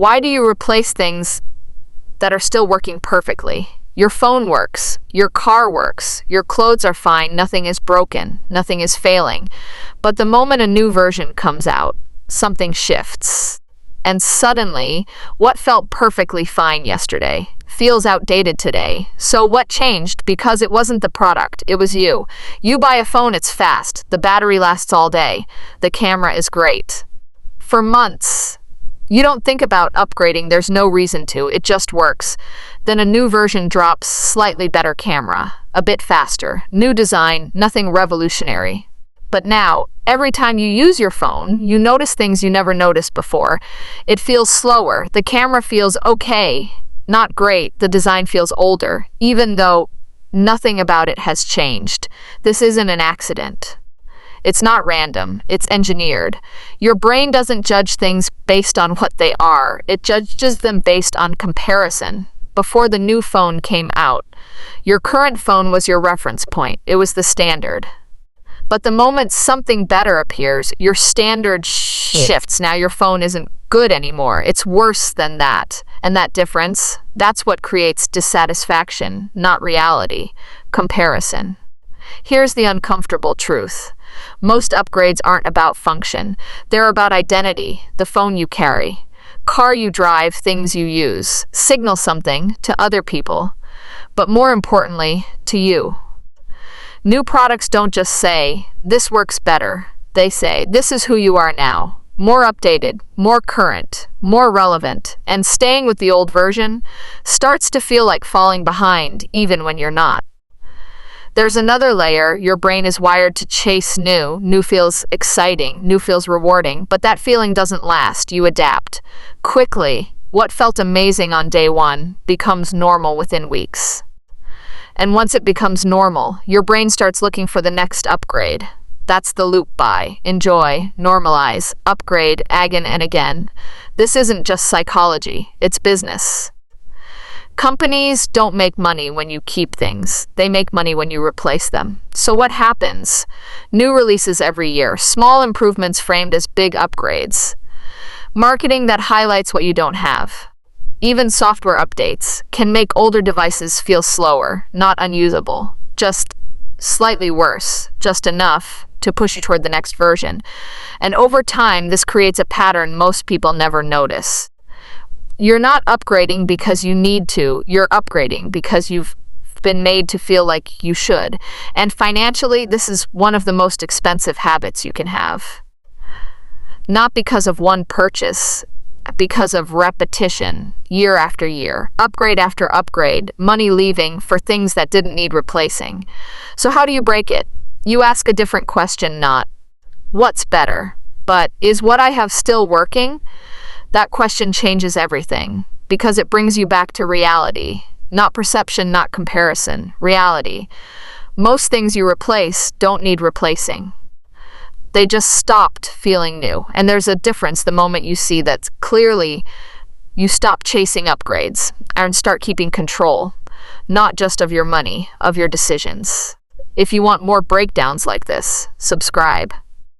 Why do you replace things that are still working perfectly? Your phone works, your car works, your clothes are fine, nothing is broken, nothing is failing. But the moment a new version comes out, something shifts. And suddenly, what felt perfectly fine yesterday feels outdated today. So what changed? Because it wasn't the product, it was you. You buy a phone, it's fast, the battery lasts all day, the camera is great. For months, you don't think about upgrading, there's no reason to, it just works. Then a new version drops, slightly better camera, a bit faster, new design, nothing revolutionary. But now, every time you use your phone, you notice things you never noticed before. It feels slower, the camera feels okay, not great, the design feels older, even though nothing about it has changed. This isn't an accident. It's not random, it's engineered. Your brain doesn't judge things based on what they are, it judges them based on comparison. Before the new phone came out, your current phone was your reference point, it was the standard. But the moment something better appears, your standard shifts. Now your phone isn't good anymore, it's worse than that. And that difference, that's what creates dissatisfaction, not reality, comparison. Here's the uncomfortable truth. Most upgrades aren't about function. They're about identity, the phone you carry, car you drive, things you use, signal something to other people, but more importantly, to you. New products don't just say, this works better. They say, this is who you are now. More updated, more current, more relevant, and staying with the old version starts to feel like falling behind, even when you're not. There's another layer. Your brain is wired to chase new. New feels exciting, new feels rewarding, but that feeling doesn't last. You adapt. Quickly, what felt amazing on day one becomes normal within weeks. And once it becomes normal, your brain starts looking for the next upgrade. That's the loop: buy, enjoy, normalize, upgrade, again and again. This isn't just psychology, it's business. Companies don't make money when you keep things. They make money when you replace them. So what happens? New releases every year, small improvements framed as big upgrades. Marketing that highlights what you don't have. Even software updates can make older devices feel slower, not unusable, just slightly worse, just enough to push you toward the next version. And over time, this creates a pattern most people never notice. You're not upgrading because you need to, you're upgrading because you've been made to feel like you should. And financially, this is one of the most expensive habits you can have. Not because of one purchase, because of repetition, year after year, upgrade after upgrade, money leaving for things that didn't need replacing. So how do you break it? You ask a different question, not what's better, but is what I have still working? That question changes everything because it brings you back to reality, not perception, not comparison, reality. Most things you replace don't need replacing. They just stopped feeling new. And there's a difference the moment you see that clearly you stop chasing upgrades and start keeping control, not just of your money, of your decisions. If you want more breakdowns like this, subscribe.